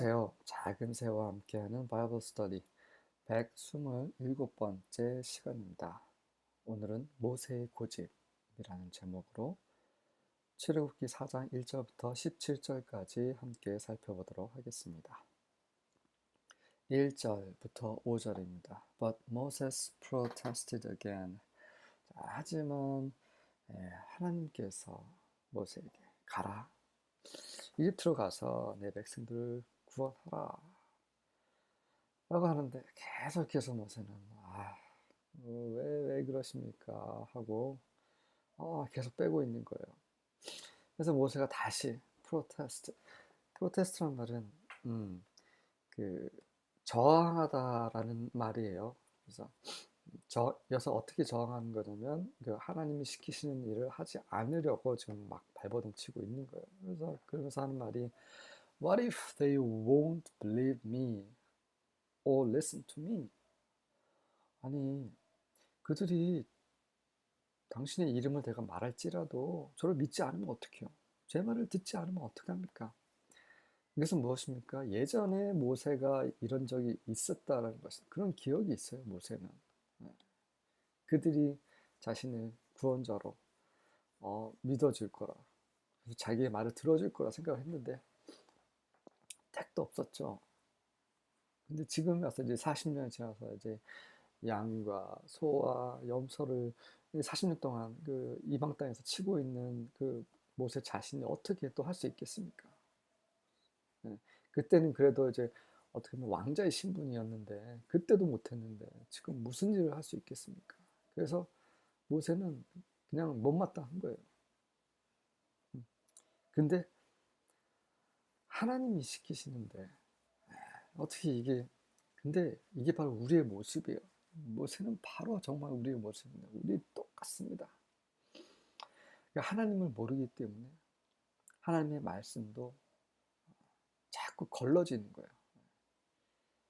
안녕하세요. 작은 새와 함께하는 바이블 스터디 127번째 시간입니다. 오늘은 모세의 고집이라는 제목으로 출애굽기 4장 1절부터 17절까지 함께 살펴보도록 하겠습니다. 1절부터 5절입니다. But Moses protested again. 하지만 하나님께서 모세에게 가라. 이집트로 가서 내 백성들을 구원하라. 라고 하는데 계속해서 모세는 왜 그러십니까? 하고 계속 빼고 있는 거예요. 그래서 모세가 다시 프로테스트란 말은 그 저항하다라는 말이에요. 그래서 여기서 어떻게 저항하는 거냐면 그 하나님이 시키시는 일을 하지 않으려고 지금 막 발버둥 치고 있는 거예요. 그러면서 하는 말이 What if they won't believe me or listen to me? 아니, 그들이 당신의 이름을 내가 말할지라도 저를 믿지 않으면 어떡해요? 제 말을 듣지 않으면 어떡합니까? 이것은 무엇입니까? 예전에 모세가 이런 적이 있었다라는 것이 그런 기억이 있어요, 모세는. 네. 그들이 자신을 구원자로 믿어줄 거라. 그래서 자기의 말을 들어줄 거라 생각을 했는데 택도 없었죠. 근데 지금 와서 이제 40년이 지나서 이제 양과 소와 염소를 40년 동안 그 이방 땅에서 치고 있는 그 모세 자신이 어떻게 또 할 수 있겠습니까? 네. 그때는 그래도 이제 어떻게 보면 왕자의 신분이었는데 그때도 못했는데 지금 무슨 일을 할 수 있겠습니까? 그래서 모세는 그냥 못마땅한 거예요. 근데 하나님이 시키시는데 어떻게 근데 이게 바로 우리의 모습이에요. 모세는 바로 정말 우리의 모습입니다. 우리 똑같습니다. 그러니까 하나님을 모르기 때문에 하나님의 말씀도 자꾸 걸러지는 거예요.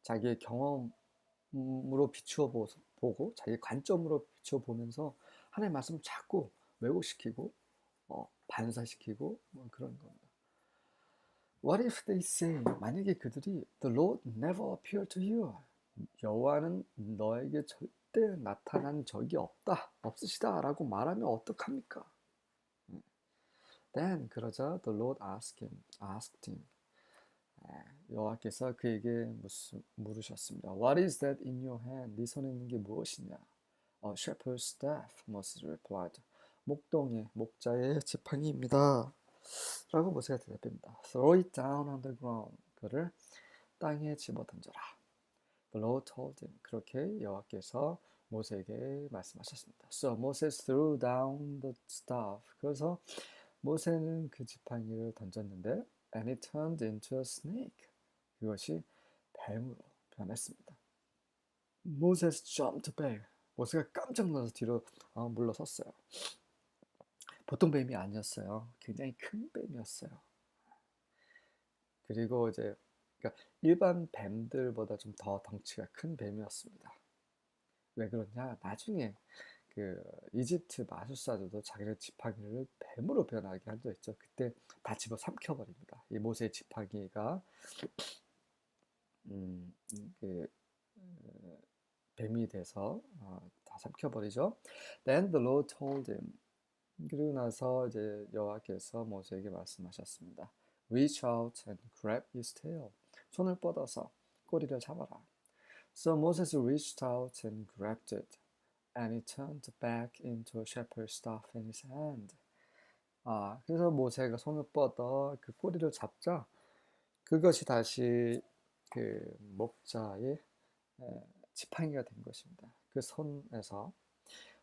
자기의 경험으로 비추어 보고 자기 관점으로 비추어 보면서 하나님의 말씀을 자꾸 왜곡시키고 반사시키고 그런 겁니다. What if they say, 만약에 그들이 The Lord never appeared to you. 여호와는 너에게 절대 나타난 적이 없으시다 라고 말하면 어떡합니까? Then 그러자 The Lord asked him. 여호와께서 그에게 물으셨습니다. What is that in your hand? 네 손에 있는 게 무엇이냐? A shepherd's staff, Moses replied. 목자의 지팡이입니다. 라고 모세가 대답합니다. Throw it down on the ground. 그를 땅에 집어 던져라. The Lord told him. 그렇게 여호와께서 모세에게 말씀하셨습니다. So Moses threw down the staff. 그래서 모세는 그 지팡이를 던졌는데 and it turned into a snake. 그것이 뱀으로 변했습니다. Moses jumped back. 모세가 깜짝 놀라서 뒤로 물러섰어요. 보통 뱀이 아니었어요. 굉장히 큰 뱀이었어요. 그리고 이제 그러니까 일반 뱀들보다 좀 더 덩치가 큰 뱀이었습니다. 왜 그러냐? 나중에 그 이집트 마술사들도 자기네 지팡이를 뱀으로 변하게 한 적 있죠. 그때 다 집어 삼켜버립니다. 이 모세의 지팡이가 그 뱀이 돼서 다 삼켜버리죠. Then the Lord told him. 그리고 나서 이제 여호와께서 모세에게 말씀하셨습니다. Reach out and grab his tail. 손을 뻗어서 꼬리를 잡아라. So Moses reached out and grabbed it, and it turned back into a shepherd's staff in his hand. 그래서 모세가 손을 뻗어 그 꼬리를 잡자 그것이 다시 그 목자의 지팡이가 된 것입니다. 그 손에서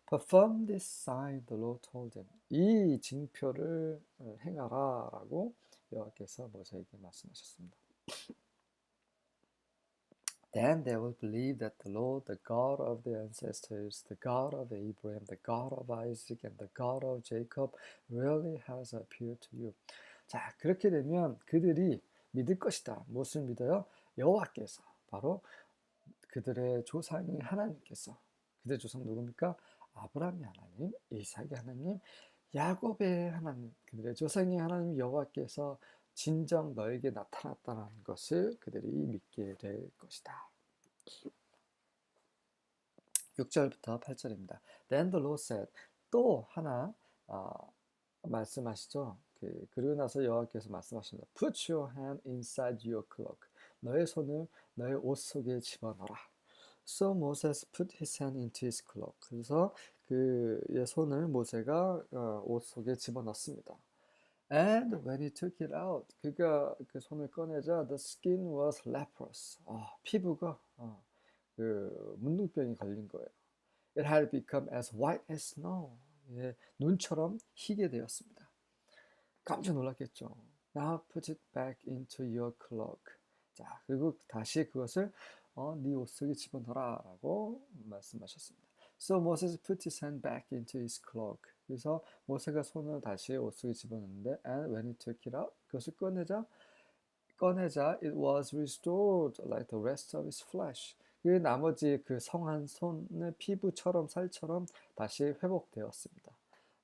Perform this sign, the Lord told him. 이 징표를 행하라라고 여호와께서 모세에게 말씀하셨습니다. Then they will believe that the Lord, the God of their ancestors, the God of Abraham, the God of Isaac, and the God of Jacob, really has appeared to you. 자, 그렇게 되면 그들이 믿을 것이다. 무엇을 믿어요? 여호와께서, 바로 그들의 조상인 하나님께서. 그들의 조상 누굽니까? 아브라함의 하나님, 이삭의 하나님, 야곱의 하나님, 그들의 조상의 하나님 여호와께서 진정 너에게 나타났다는 것을 그들이 믿게 될 것이다. 6절부터 8절입니다. Then the Lord said, 또 하나 말씀하시죠. 그리고 나서 여호와께서 말씀하십니다. Put your hand inside your cloak. 너의 손을 너의 옷 속에 집어넣어라. So Moses put his hand into his cloak. 그래서 그의 손을 모세가 옷 속에 집어넣습니다. And when he took it out, 그가 그 손을 꺼내자 the skin was leprous. 피부가 그 문둥병이 걸린 거예요. It had become as white as snow. 예, 눈처럼 희게 되었습니다. 깜짝 놀랐겠죠. Now put it back into your cloak. 자, 그리고 다시 그것을 네 옷 속에 집어넣어라라고 말씀하셨습니다. So Moses put his hand back into his cloak. 그래서 모세가 손을 다시 옷 속에 집어넣는데 and when he took it out, 그것을 꺼내자 it was restored like the rest of his flesh. 그 나머지 그 성한 손의 피부처럼 살처럼 다시 회복되었습니다.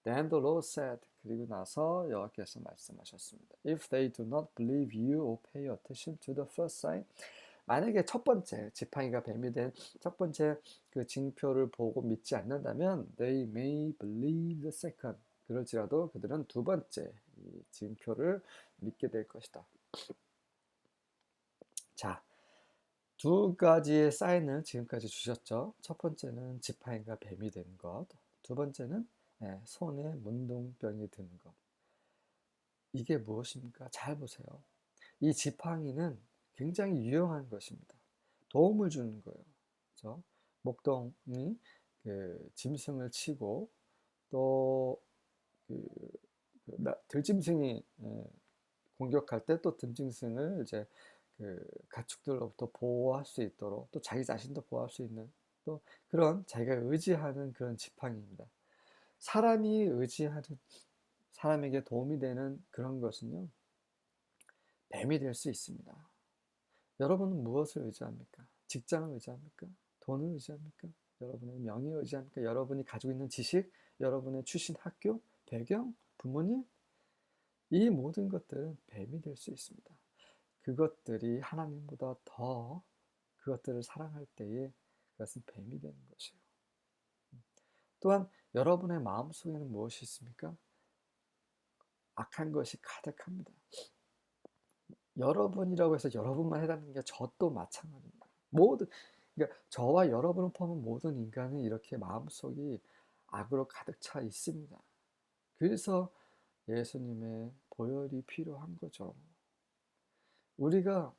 Then the Lord said, 그리고 나서 여호와께서 말씀하셨습니다. If they do not believe you or pay attention to the first sign, 만약에 첫 번째 지팡이가 뱀이 된 첫 번째 그 징표를 보고 믿지 않는다면 they may believe the second. 그럴지라도 그들은 두 번째 이 징표를 믿게 될 것이다. 자, 두 가지의 사인을 지금까지 주셨죠. 첫 번째는 지팡이가 뱀이 된 것, 두 번째는 손에 문둥병이 든 것. 이게 무엇입니까? 잘 보세요. 이 지팡이는 굉장히 유용한 것입니다. 도움을 주는 거예요. 그렇죠? 목동이 그 짐승을 치고 또 들짐승이 공격할 때 또 들짐승을 이제 그 가축들로부터 보호할 수 있도록 또 자기 자신도 보호할 수 있는 또 그런 자기가 의지하는 그런 지팡이입니다. 사람이 의지하는 사람에게 도움이 되는 그런 것은요, 뱀이 될 수 있습니다. 여러분은 무엇을 의지합니까? 직장을 의지합니까? 돈을 의지합니까? 여러분의 명예를 의지합니까? 여러분이 가지고 있는 지식, 여러분의 출신 학교, 배경, 부모님? 이 모든 것들은 뱀이 될 수 있습니다. 그것들이 하나님보다 더 그것들을 사랑할 때에 그것은 뱀이 되는 것이에요. 또한 여러분의 마음속에는 무엇이 있습니까? 악한 것이 가득합니다. 여러분이라고 해서 여러분만 해당하는 게 저도 마찬가지입니다. 그러니까 저와 여러분을 포함한 모든 인간은 이렇게 마음속이 악으로 가득 차 있습니다. 그래서 예수님의 보혈이 필요한 거죠. 우리가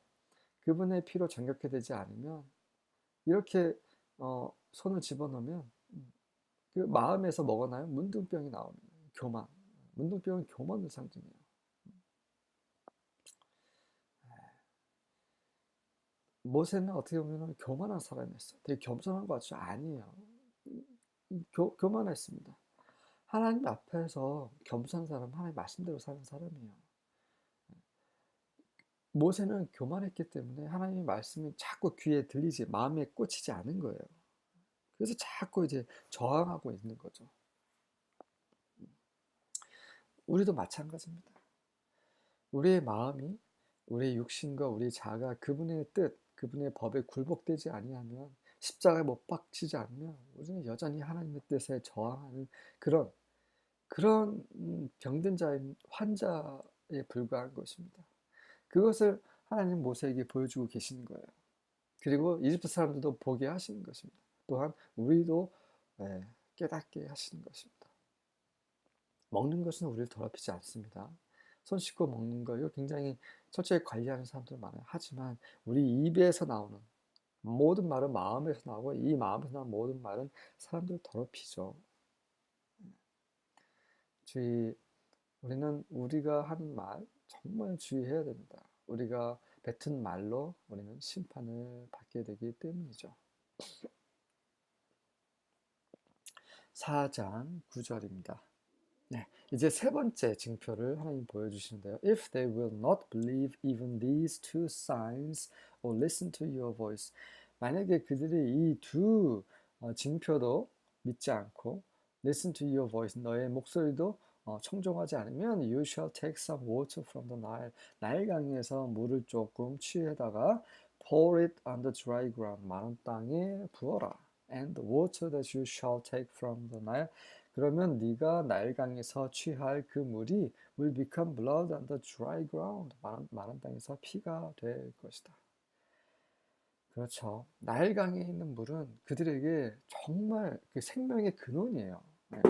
그분의 피로 정결케 되지 않으면 이렇게 손을 집어넣으면 그 마음에서 먹어나요? 문둥병이 나옵니다. 교만. 문둥병은 교만의 상징이에요. 모세는 어떻게 보면 교만한 사람이었어요. 되게 겸손한 것 같죠? 아니에요. 교만했습니다. 하나님 앞에서 겸손한 사람, 하나님 말씀대로 사는 사람이에요. 모세는 교만했기 때문에 하나님의 말씀이 자꾸 귀에 들리지, 마음에 꽂히지 않은 거예요. 그래서 자꾸 이제 저항하고 있는 거죠. 우리도 마찬가지입니다. 우리의 마음이 우리의 육신과 우리 자아가 그분의 뜻, 그분의 법에 굴복되지 아니하면 십자가에 못 박히지 않으면 우리는 여전히 하나님의 뜻에 저항하는 그런 병든 자인 환자에 불과한 것입니다. 그것을 하나님 모세에게 보여주고 계시는 거예요. 그리고 이집트 사람들도 보게 하시는 것입니다. 또한 우리도 깨닫게 하시는 것입니다. 먹는 것은 우리를 더럽히지 않습니다. 손 씻고 먹는 거 이거 굉장히 철저히 관리하는 사람들 많아요. 하지만 우리 입에서 나오는 모든 말은 마음에서 나오고 이 마음에서 나오는 모든 말은 사람들을 더럽히죠. 우리는 우리가 하는 말 정말 주의해야 됩니다. 우리가 뱉은 말로 우리는 심판을 받게 되기 때문이죠. 4장 9절입니다. 네, 이제 세 번째 징표를 하나님 보여주시는데요. If they will not believe even these two signs or listen to your voice. 만약에 그들이 이 두 징표도 믿지 않고 listen to your voice, 너의 목소리도 청종하지 않으면 you shall take some water from the Nile. 나일강에서 물을 조금 취해다가 pour it on the dry ground. 마른 땅에 부어라. And the water that you shall take from the Nile. 그러면 네가 나일강에서 취할 그 물이 will become blood on the dry ground. 마른 땅에서 피가 될 것이다. 그렇죠. 나일강에 있는 물은 그들에게 정말 그 생명의 근원이에요.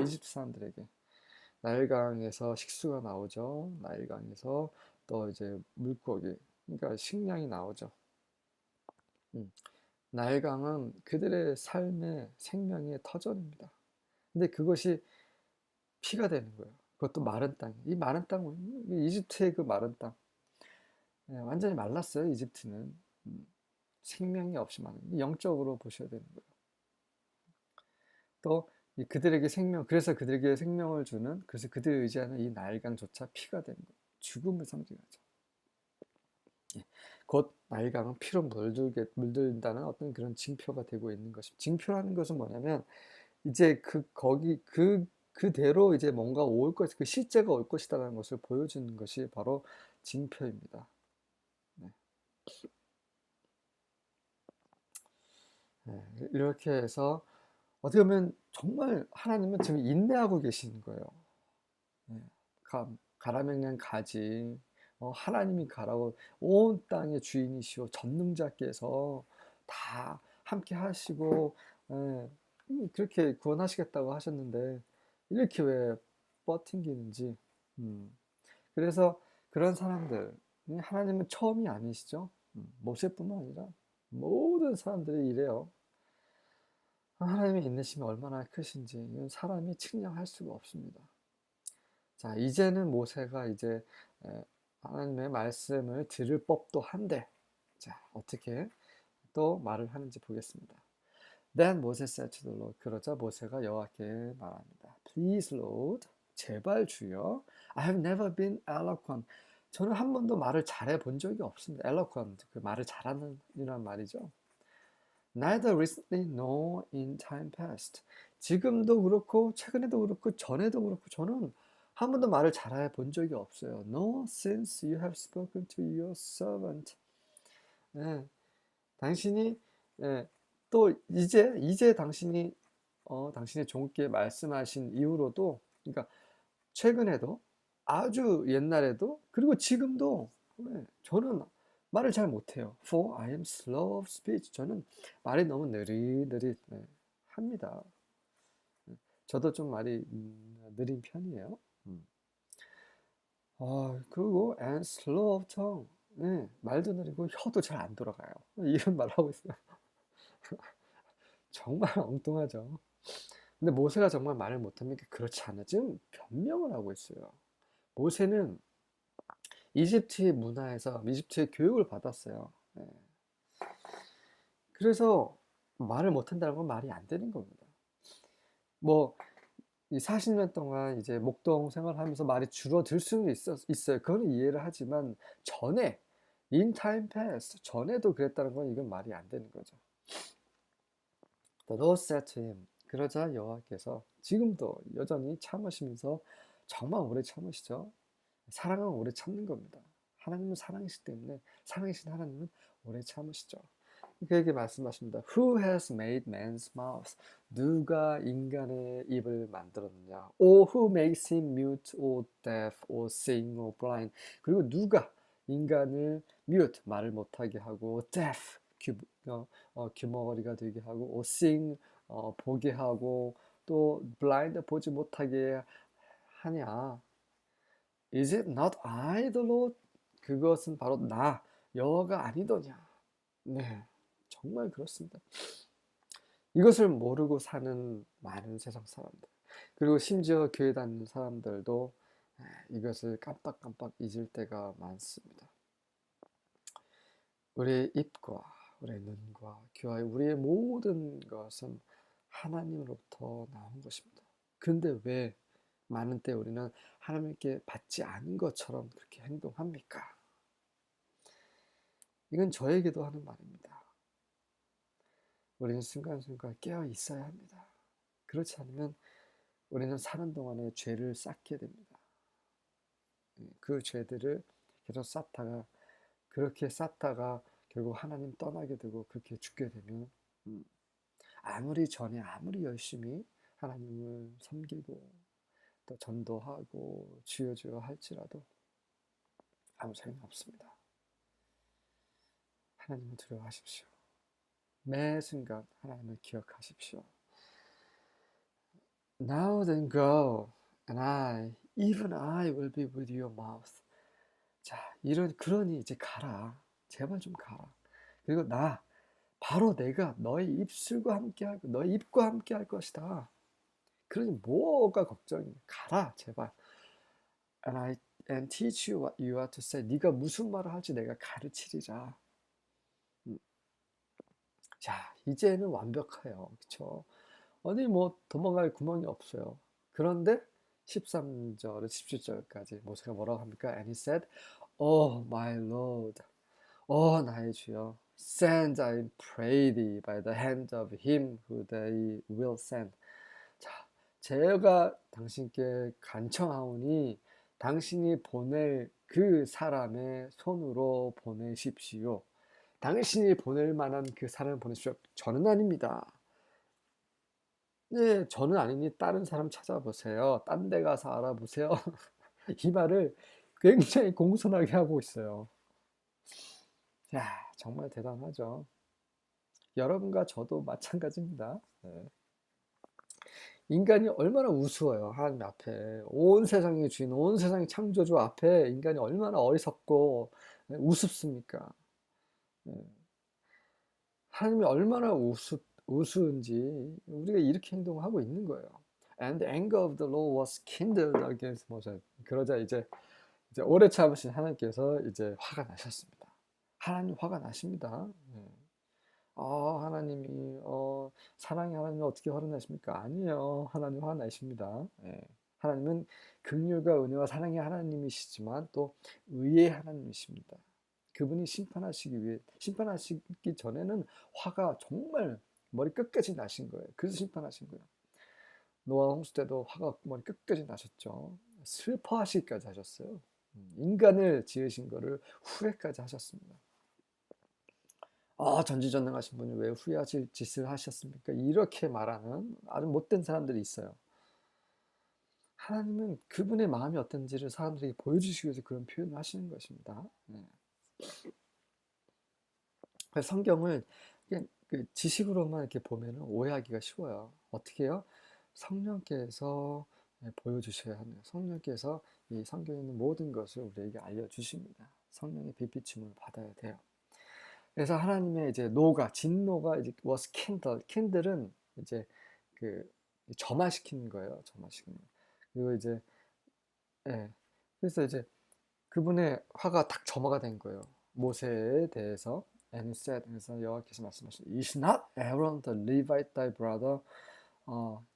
이집트 사람들에게. 나일강에서 식수가 나오죠. 나일강에서 또 이제 물고기, 그러니까 식량이 나오죠. 음. 나일강은 그들의 삶의 생명의 터전입니다. 근데 그것이 피가 되는 거예요. 그것도 마른 땅. 이 마른 땅, 이집트의 그 마른 땅. 완전히 말랐어요, 이집트는. 생명이 없이 마른. 영적으로 보셔야 되는 거예요. 또 그들에게 생명, 그래서 그들에게 생명을 주는, 그래서 그들을 의지하는 이 나일강조차 피가 되는 거예요. 죽음을 상징하죠. 곧 나일강은 피로 물들다는 어떤 그런 징표가 되고 있는 것입니다. 징표라는 것은 뭐냐면 이제 그대로 이제 뭔가 올 것, 그 실제가 올 것이다라는 것을 보여주는 것이 바로 징표입니다. 네. 네. 이렇게 해서 어떻게 보면 정말 하나님은 지금 인내하고 계시는 거예요. 네. 가라면냥 가지. 하나님이 가라고 온 땅의 주인이시오 전능자께서 다 함께 하시고 예, 그렇게 구원하시겠다고 하셨는데 이렇게 왜 버팅기는지 그래서 그런 사람들 하나님은 처음이 아니시죠. 모세뿐만 아니라 모든 사람들이 이래요. 하나님의 인내심이 얼마나 크신지 이건 사람이 측량할 수가 없습니다. 자, 이제는 모세가 이제 하나님의 말씀을 들을 법도 한데, 자, 어떻게 또 말을 하는지 보겠습니다. Then Moses said to the Lord. 그러자 모세가 여호와께 말합니다. Please, Lord, 제발 주여. I have never been eloquent. 저는 한 번도 말을 잘해 본 적이 없습니다. eloquent, 그 말을 잘하는 이란 말이죠. Neither recently nor in time past. 지금도 그렇고 최근에도 그렇고 전에도 그렇고 저는 한 번도 말을 잘해 본 적이 없어요. No, since you have spoken to your servant. 예, 당신이 또 이제 당신이 당신의 종께 말씀하신 이후로도, 그러니까 최근에도 아주 옛날에도 그리고 지금도 저는 말을 잘 못해요. For I am slow of speech. 저는 말이 너무 느릿느릿 합니다. 저도 좀 말이 느린 편이에요. 그리고 and slow of tongue. 말도 느리고 혀도 잘 안 돌아가요. 이런 말 하고 있어요. 정말 엉뚱하죠. 근데 모세가 정말 말을 못합니까? 그렇지 않아. 지금 변명을 하고 있어요. 모세는 이집트의 문화에서 이집트의 교육을 받았어요. 그래서 말을 못한다는 건 말이 안 되는 겁니다. 뭐, 이 40년 동안 이제 목동 생활하면서 말이 줄어들 수는 있어요. 그건 이해를 하지만 전에, in time past, 전에도 그랬다는 건 이건 말이 안 되는 거죠. The Lord said to him. 그러자 여호와께서 지금도 여전히 참으시면서 정말 오래 참으시죠. 사랑은 오래 참는 겁니다. 하나님은 사랑이시기 때문에 사랑이신 하나님은 오래 참으시죠. 그에게 말씀하십니다. Who has made man's mouth? 누가 인간의 입을 만들었느냐? Or who makes him mute or deaf or seeing or blind? 그리고 누가 인간을 mute, 말을 못하게 하고 deaf, 귀머거리가 되게 하고 or seeing, 보게 하고 또 blind, 보지 못하게 하냐? Is it not I, the Lord? 그것은 바로 나, 여호와가 아니더냐? 네, 정말 그렇습니다. 이것을 모르고 사는 많은 세상 사람들, 그리고 심지어 교회 다니는 사람들도 이것을 깜빡깜빡 잊을 때가 많습니다. 우리의 입과 우리의 눈과 귀와 우리의 모든 것은 하나님으로부터 나온 것입니다. 그런데 왜 많은 때 우리는 하나님께 받지 않은 것처럼 그렇게 행동합니까? 이건 저에게도 하는 말입니다. 우리는 순간순간 깨어 있어야 합니다. 그렇지 않으면 우리는 사는 동안에 죄를 쌓게 됩니다. 그 죄들을 계속 쌓다가 그렇게 쌓다가 결국 하나님 떠나게 되고 그렇게 죽게 되면 아무리 전에 아무리 열심히 하나님을 섬기고 또 전도하고 주여 주여 할지라도 아무 소용이 없습니다. 하나님을 두려워하십시오. 매 순간 하나님을 기억하십시오. Now then go, and even I will be with your mouth. 자, 그러니 이제 가라. 제발 좀 가라. 그리고 바로 내가 너의 입술과 함께하고 너의 입과 함께할 것이다. 그러니 뭐가 걱정이냐. 가라, 제발. And teach you what you are to say. 네가 무슨 말을 할지 내가 가르치리라. 자, 이제는 완벽해요. 그쵸? 어디 뭐 도망갈 구멍이 없어요. 그런데 13절에 17절까지 모세가 뭐라고 합니까? And he said, Oh my Lord, 나의 주여, send I pray thee by the hand of him who they will send. 자, 제가 당신께 간청하오니 당신이 보낼 그 사람의 손으로 보내십시오. 당신이 보낼 만한 그 사람을 보내십시오. 저는 아닙니다. 네, 저는 아니니 다른 사람 찾아보세요. 딴 데 가서 알아보세요. 이 말을 굉장히 공손하게 하고 있어요. 야, 정말 대단하죠. 여러분과 저도 마찬가지입니다. 네. 인간이 얼마나 우스워요. 하나님 앞에. 온 세상의 주인, 온 세상의 창조주 앞에 인간이 얼마나 어리석고 우습습니까? 네. 하나님이 얼마나 우스운지 우리가 이렇게 행동하고 있는 거예요. And the anger of the Lord was kindled against Moses. 그러자 이제 오래 참으신 하나님께서 이제 화가 나셨습니다. 하나님 화가 나십니다. 하나님이 사랑의 하나님이 어떻게 화를 내십니까? 아니에요. 하나님 화가 나십니다. 하나님은 긍휼과 은혜와 사랑의 하나님이시지만 또 의의 하나님이십니다. 그분이 심판하시기 전에는 화가 정말 머리 끝까지 나신 거예요. 그래서 심판하신 거예요. 노아 홍수 때도 화가 머리 끝까지 나셨죠. 슬퍼하시기까지 하셨어요. 인간을 지으신 거를 후회까지 하셨습니다. 전지전능하신 분이 왜 후회하실 짓을 하셨습니까? 이렇게 말하는 아주 못된 사람들이 있어요. 하나님은 그분의 마음이 어떤지를 사람들에게 보여주시기 위해서 그런 표현을 하시는 것입니다. 그래서 성경을 그냥 그 지식으로만 이렇게 보면 오해하기가 쉬워요. 어떻게 해요? 성령께서 보여주셔야 합니다. 성령께서 이 성경에 있는 모든 것을 우리에게 알려주십니다. 성령의 빛비춤을 받아야 돼요. 그래서 하나님의 이제 진노가 이제 was kindled. kindle은 이제 그 점화시키는 거예요. 점화시키는 거. 그리고 이제 그래서 이제 그분의 화가 딱 점화가 된 거예요. 모세에 대해서. And he said, 그래서 여호와께서 말씀하시되, Is not Aaron the Levite thy brother?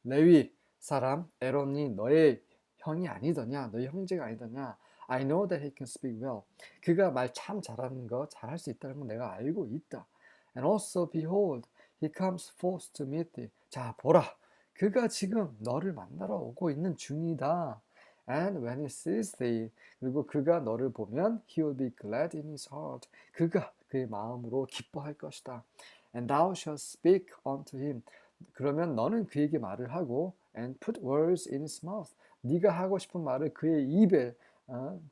레위 사람 에론이 너의 형이 아니더냐? 너의 형제가 아니더냐? I know that he can speak well. 그가 말 참 잘하는 거, 잘할 수 있다는 건 내가 알고 있다. And also behold, he comes forth to meet thee. 자, 보라. 그가 지금 너를 만나러 오고 있는 중이다. And when he sees thee, 그리고 그가 너를 보면 he will be glad in his heart. 그가 그의 마음으로 기뻐할 것이다. And thou shalt speak unto him. 그러면 너는 그에게 말을 하고 and put words in his mouth. 네가 하고 싶은 말을 그의 입에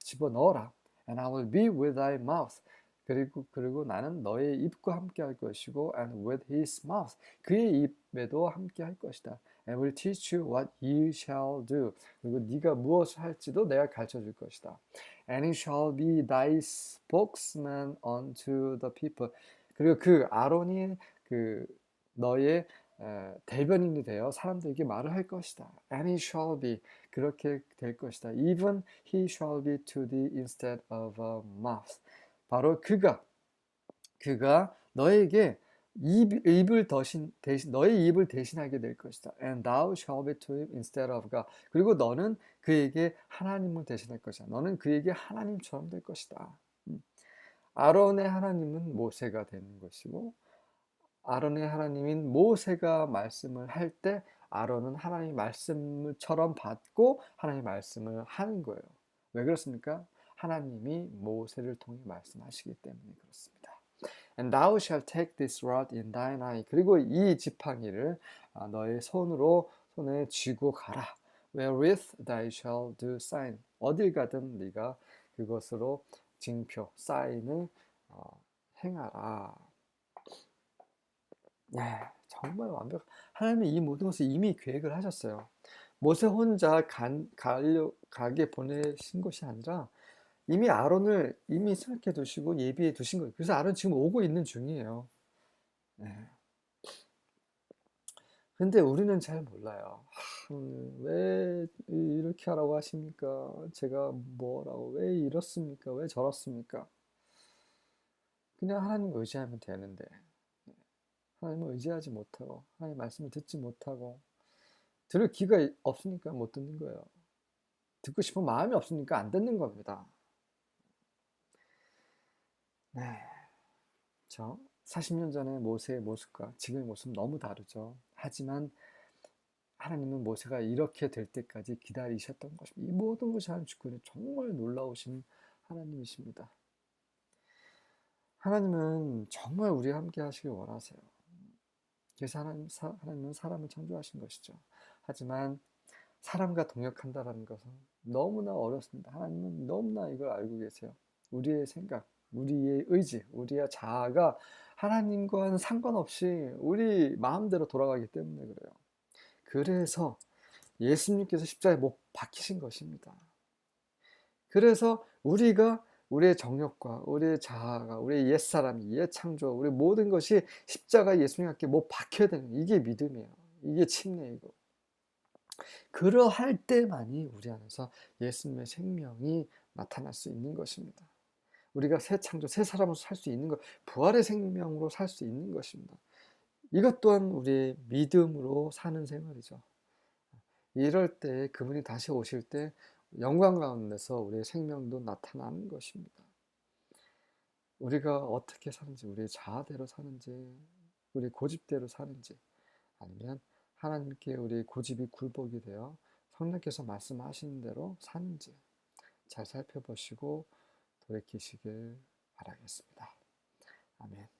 집어넣어라. And I will be with thy mouth. 그리고 나는 너의 입과 함께 할 것이고 and with his mouth. 그의 입에도 함께 할 것이다. And will teach you what you shall do. 그리고 네가 무엇을 할지도 내가 가르쳐 줄 것이다. And he shall be thy spokesman unto the people. 그리고 그 아론이 너의 대변인이 되어 사람들에게 말을 할 것이다. And he shall be. 그렇게 될 것이다. Even he shall be to thee instead of a mouth. 바로 그가 너에게 너의 입을 대신하게 될 것이다. And thou shall be to him instead of God. 그리고 너는 그에게 하나님을 대신할 것이다. 너는 그에게 하나님처럼 될 것이다. 아론의 하나님은 모세가 되는 것이고 아론의 하나님인 모세가 말씀을 할 때 아론은 하나님의 말씀처럼 받고 하나님의 말씀을 하는 거예요. 왜 그렇습니까? 하나님이 모세를 통해 말씀하시기 때문에 그렇습니다. And thou shalt take this rod in thine eye. 그리고 이 지팡이를 너의 손에 쥐고 가라. Wherewith thou shall do sign. 어딜 가든 네가 그것으로 징표, 사인을 행하라. 네, 정말 완벽. 하나님이 이 모든 것을 이미 계획을 하셨어요. 모세 혼자 가게 보내신 것이 아니라 이미 아론을 이미 생각해 두시고 예비해 두신 거예요. 그래서 아론 지금 오고 있는 중이에요. 네. 근데 우리는 잘 몰라요. 왜 이렇게 하라고 하십니까? 제가 뭐라고, 왜 이렇습니까? 왜 저렇습니까? 그냥 하나님 의지하면 되는데, 하나님을 의지하지 못하고, 하나님 말씀을 듣지 못하고, 들을 귀가 없으니까 못 듣는 거예요. 듣고 싶은 마음이 없으니까 안 듣는 겁니다. 네. 40년 전의 모세의 모습과 지금의 모습 너무 다르죠. 하지만 하나님은 모세가 이렇게 될 때까지 기다리셨던 것입니다. 이 모든 것이 하나님 주권이 정말 놀라우신 하나님이십니다. 하나님은 정말 우리와 함께 하시길 원하세요. 그래서 하나님은 사람을 창조하신 것이죠. 하지만 사람과 동역한다는 것은 너무나 어렵습니다. 하나님은 너무나 이걸 알고 계세요. 우리의 생각, 우리의 의지, 우리의 자아가 하나님과는 상관없이 우리 마음대로 돌아가기 때문에 그래요. 그래서 예수님께서 십자가에 못 박히신 것입니다. 그래서 우리가 우리의 정욕과 우리의 자아가 우리의 옛사람이 옛창조 우리 모든 것이 십자가 예수님 함께 못 박혀야 되는 이게 믿음이에요. 이게 침례이고 그러할 때만이 우리 안에서 예수님의 생명이 나타날 수 있는 것입니다. 우리가 새 창조 새 사람으로 살 수 있는 것 부활의 생명으로 살 수 있는 것입니다. 이것 또한 우리의 믿음으로 사는 생활이죠. 이럴 때 그분이 다시 오실 때 영광 가운데서 우리의 생명도 나타나는 것입니다. 우리가 어떻게 사는지, 우리의 자아대로 사는지, 우리 고집대로 사는지, 아니면 하나님께 우리의 고집이 굴복이 되어 성령께서 말씀하시는 대로 사는지 잘 살펴보시고 돌이키시길 바라겠습니다. 아멘.